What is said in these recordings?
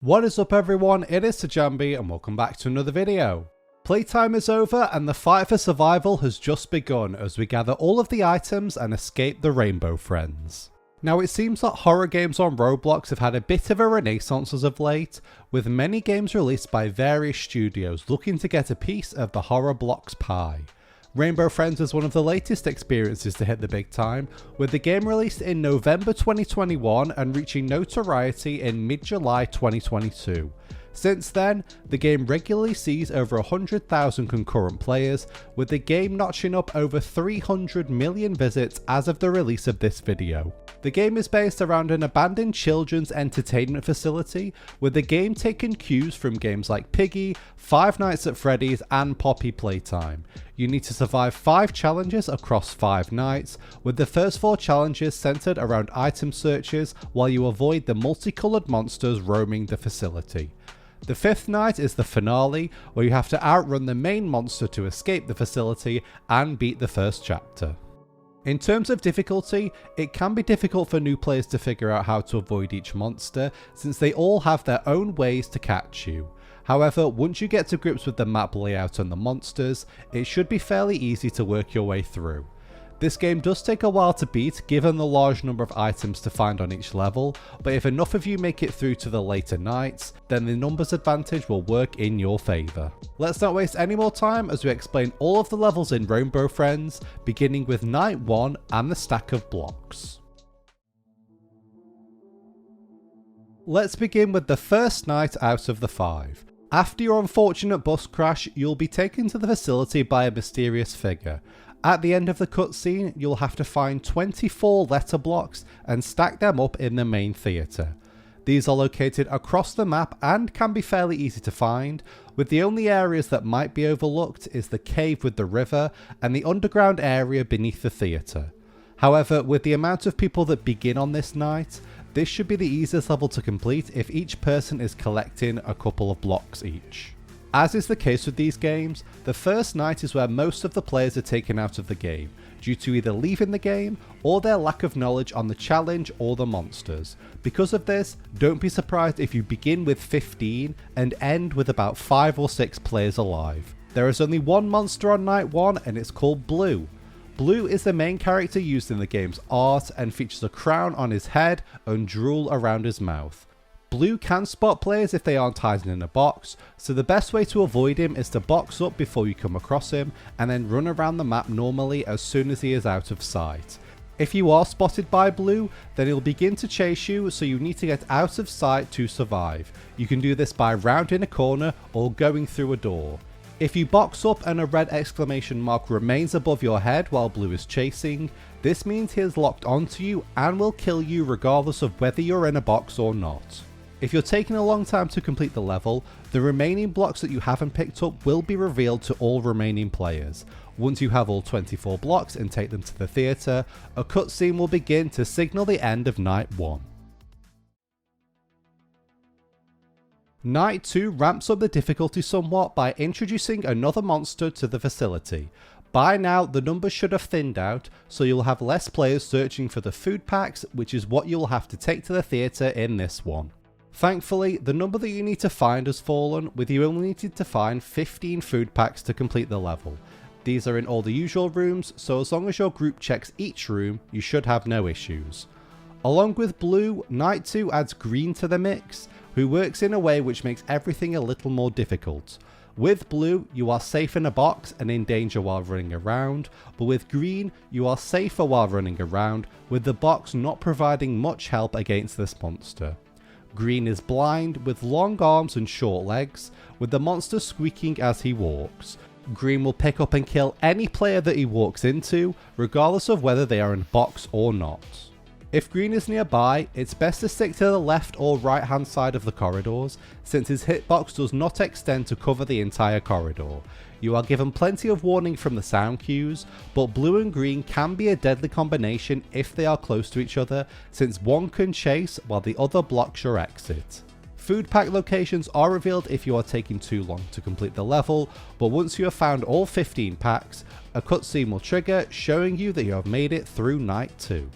What is up everyone, it is Sajambi and welcome back to another video. Playtime is over and the fight for survival has just begun as we gather all of the items and escape the Rainbow Friends. Now it seems that horror games on Roblox have had a bit of a renaissance as of late, with many games released by various studios looking to get a piece of the horror blocks pie. Rainbow Friends is one of the latest experiences to hit the big time, with the game released in November 2021 and reaching notoriety in mid-July 2022. Since then, the game regularly sees over 100,000 concurrent players, with the game notching up over 300 million visits as of the release of this video. The game is based around an abandoned children's entertainment facility, with the game taking cues from games like Piggy, Five Nights at Freddy's and Poppy Playtime. You need to survive 5 challenges across 5 nights, with the first 4 challenges centered around item searches while you avoid the multicolored monsters roaming the facility. The 5th night is the finale, where you have to outrun the main monster to escape the facility and beat the first chapter. In terms of difficulty, it can be difficult for new players to figure out how to avoid each monster, since they all have their own ways to catch you. However, once you get to grips with the map layout and the monsters, it should be fairly easy to work your way through. This game does take a while to beat given the large number of items to find on each level, but if enough of you make it through to the later nights, then the numbers advantage will work in your favour. Let's not waste any more time as we explain all of the levels in Rainbow Friends, beginning with night 1 and the stack of blocks. Let's begin with the first night out of the 5. After your unfortunate bus crash, you'll be taken to the facility by a mysterious figure. At the end of the cutscene, you'll have to find 24 letter blocks and stack them up in the main theatre. These are located across the map and can be fairly easy to find, with the only areas that might be overlooked is the cave with the river and the underground area beneath the theatre. However, with the amount of people that begin on this night, this should be the easiest level to complete if each person is collecting a couple of blocks each. As is the case with these games, the first night is where most of the players are taken out of the game, due to either leaving the game or their lack of knowledge on the challenge or the monsters. Because of this, don't be surprised if you begin with 15 and end with about 5 or 6 players alive. There is only one monster on night 1 and it's called Blue. Blue is the main character used in the game's art and features a crown on his head and drool around his mouth. Blue can spot players if they aren't hiding in a box, so the best way to avoid him is to box up before you come across him and then run around the map normally as soon as he is out of sight. If you are spotted by Blue, then he'll begin to chase you, so you need to get out of sight to survive. You can do this by rounding a corner or going through a door. If you box up and a red exclamation mark remains above your head while Blue is chasing, this means he is locked onto you and will kill you regardless of whether you're in a box or not. If you're taking a long time to complete the level, the remaining blocks that you haven't picked up will be revealed to all remaining players. Once you have all 24 blocks and take them to the theatre, a cutscene will begin to signal the end of night 1. Night 2 ramps up the difficulty somewhat by introducing another monster to the facility. By now, the numbers should have thinned out, so you'll have less players searching for the food packs, which is what you'll have to take to the theatre in this one. Thankfully, the number that you need to find has fallen, with you only needed to find 15 food packs to complete the level. These are in all the usual rooms, so as long as your group checks each room, you should have no issues. Along with Blue, Night 2 adds Green to the mix, who works in a way which makes everything a little more difficult. With Blue, you are safe in a box and in danger while running around, but with Green, you are safer while running around, with the box not providing much help against this monster. Green is blind with long arms and short legs, with the monster squeaking as he walks. Green will pick up and kill any player that he walks into, regardless of whether they are in a box or not. If Green is nearby, it's best to stick to the left or right hand side of the corridors, since his hitbox does not extend to cover the entire corridor. You are given plenty of warning from the sound cues, but Blue and Green can be a deadly combination if they are close to each other, since one can chase while the other blocks your exit. Food pack locations are revealed if you are taking too long to complete the level, but once you have found all 15 packs, a cutscene will trigger showing you that you have made it through night 2.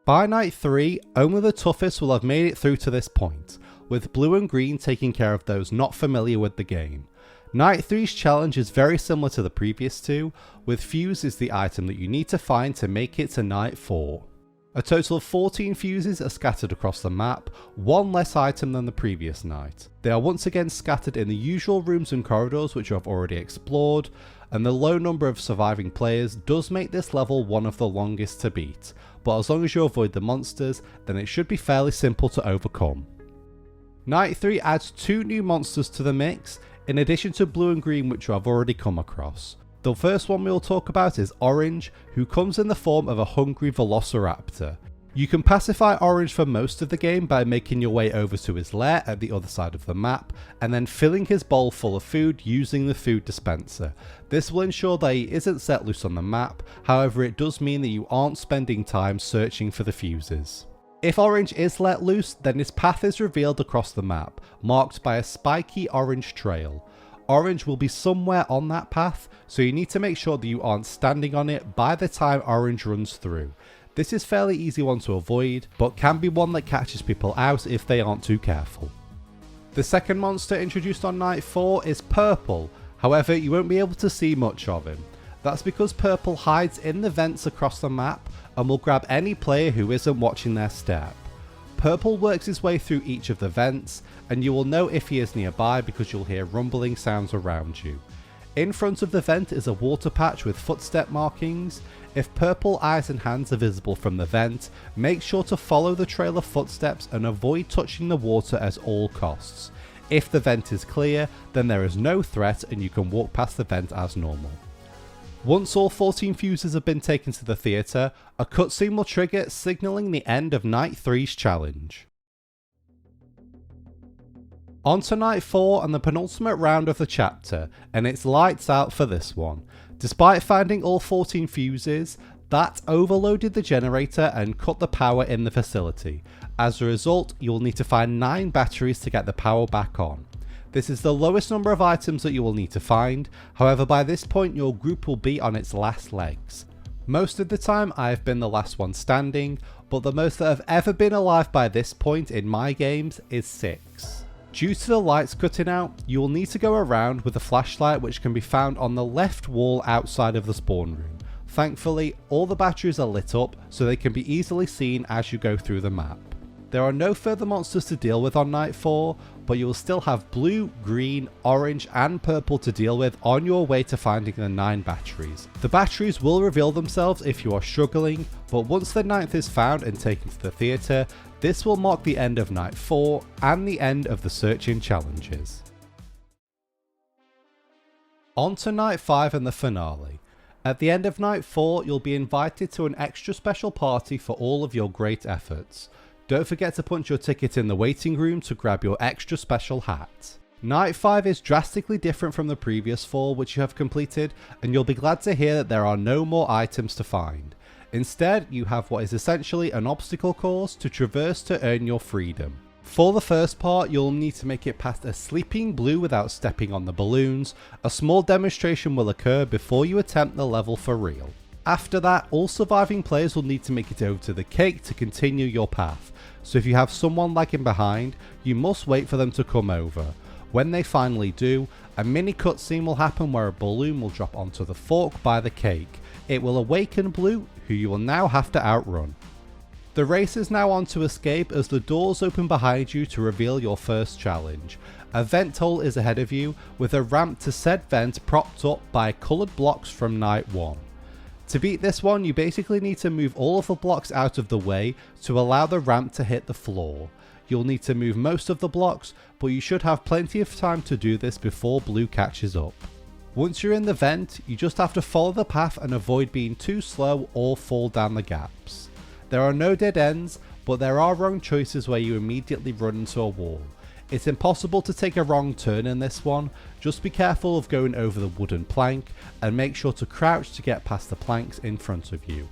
By night 3, only the toughest will have made it through to this point, with blue and green taking care of those not familiar with the game. Night 3's challenge is very similar to the previous two, with fuse is the item that you need to find to make it to night 4. A total of 14 fuses are scattered across the map, one less item than the previous night. They are once again scattered in the usual rooms and corridors which you have already explored, and the low number of surviving players does make this level one of the longest to beat, but as long as you avoid the monsters, then it should be fairly simple to overcome. Night 3 adds 2 new monsters to the mix, in addition to blue and green which you have already come across. The first one we will talk about is Orange, who comes in the form of a hungry velociraptor. You can pacify Orange for most of the game by making your way over to his lair at the other side of the map, and then filling his bowl full of food using the food dispenser. This will ensure that he isn't set loose on the map, however it does mean that you aren't spending time searching for the fuses. If Orange is let loose, then his path is revealed across the map, marked by a spiky orange trail. Orange will be somewhere on that path, so you need to make sure that you aren't standing on it by the time Orange runs through. This is fairly easy one to avoid, but can be one that catches people out if they aren't too careful. The second monster introduced on night 4 is Purple, however you won't be able to see much of him. That's because Purple hides in the vents across the map and will grab any player who isn't watching their step. Purple works his way through each of the vents, and you will know if he is nearby because you'll hear rumbling sounds around you. In front of the vent is a water patch with footstep markings. If purple eyes and hands are visible from the vent, make sure to follow the trail of footsteps and avoid touching the water at all costs. If the vent is clear, then there is no threat and you can walk past the vent as normal. Once all 14 fuses have been taken to the theatre, a cutscene will trigger, signalling the end of Night 3's challenge. On to Night 4 and the penultimate round of the chapter, and it's lights out for this one. Despite finding all 14 fuses, that overloaded the generator and cut the power in the facility. As a result, you will need to find 9 batteries to get the power back on. This is the lowest number of items that you will need to find, however by this point your group will be on its last legs. Most of the time I have been the last one standing, but the most that have ever been alive by this point in my games is 6. Due to the lights cutting out, you will need to go around with a flashlight which can be found on the left wall outside of the spawn room. Thankfully, all the batteries are lit up so they can be easily seen as you go through the map. There are no further monsters to deal with on night 4, but you will still have blue, green, orange and purple to deal with on your way to finding the 9 batteries. The batteries will reveal themselves if you are struggling, but once the 9th is found and taken to the theatre, this will mark the end of night 4 and the end of the searching challenges. On to night 5 and the finale. At the end of night 4, you'll be invited to an extra special party for all of your great efforts. Don't forget to punch your ticket in the waiting room to grab your extra special hat. Night 5 is drastically different from the previous 4 which you have completed, and you'll be glad to hear that there are no more items to find. Instead, you have what is essentially an obstacle course to traverse to earn your freedom. For the first part, you'll need to make it past a sleeping blue without stepping on the balloons. A small demonstration will occur before you attempt the level for real. After that, all surviving players will need to make it over to the cake to continue your path. So if you have someone lagging behind, you must wait for them to come over. When they finally do, a mini cutscene will happen where a balloon will drop onto the fork by the cake. It will awaken Blue, who you will now have to outrun. The race is now on to escape as the doors open behind you to reveal your first challenge. A vent hole is ahead of you, with a ramp to said vent propped up by coloured blocks from night 1. To beat this one, you basically need to move all of the blocks out of the way to allow the ramp to hit the floor. You'll need to move most of the blocks, but you should have plenty of time to do this before Blue catches up. Once you're in the vent, you just have to follow the path and avoid being too slow or fall down the gaps. There are no dead ends, but there are wrong choices where you immediately run into a wall. It's impossible to take a wrong turn in this one, just be careful of going over the wooden plank and make sure to crouch to get past the planks in front of you.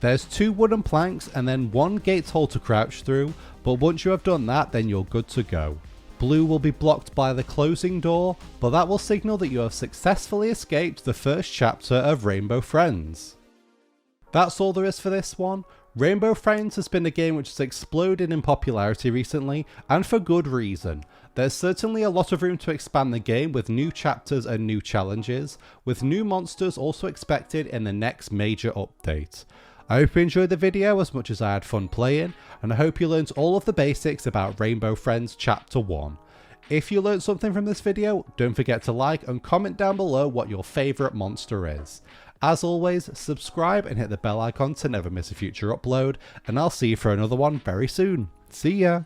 There's 2 wooden planks and then 1 gate hole to crouch through, but once you have done that then you're good to go. Blue will be blocked by the closing door, but that will signal that you have successfully escaped the first chapter of Rainbow Friends. That's all there is for this one. Rainbow Friends has been a game which has exploded in popularity recently, and for good reason. There's certainly a lot of room to expand the game with new chapters and new challenges, with new monsters also expected in the next major update. I hope you enjoyed the video as much as I had fun playing, and I hope you learned all of the basics about Rainbow Friends Chapter 1. If you learned something from this video, don't forget to like and comment down below what your favourite monster is. As always, subscribe and hit the bell icon to never miss a future upload, and I'll see you for another one very soon. See ya!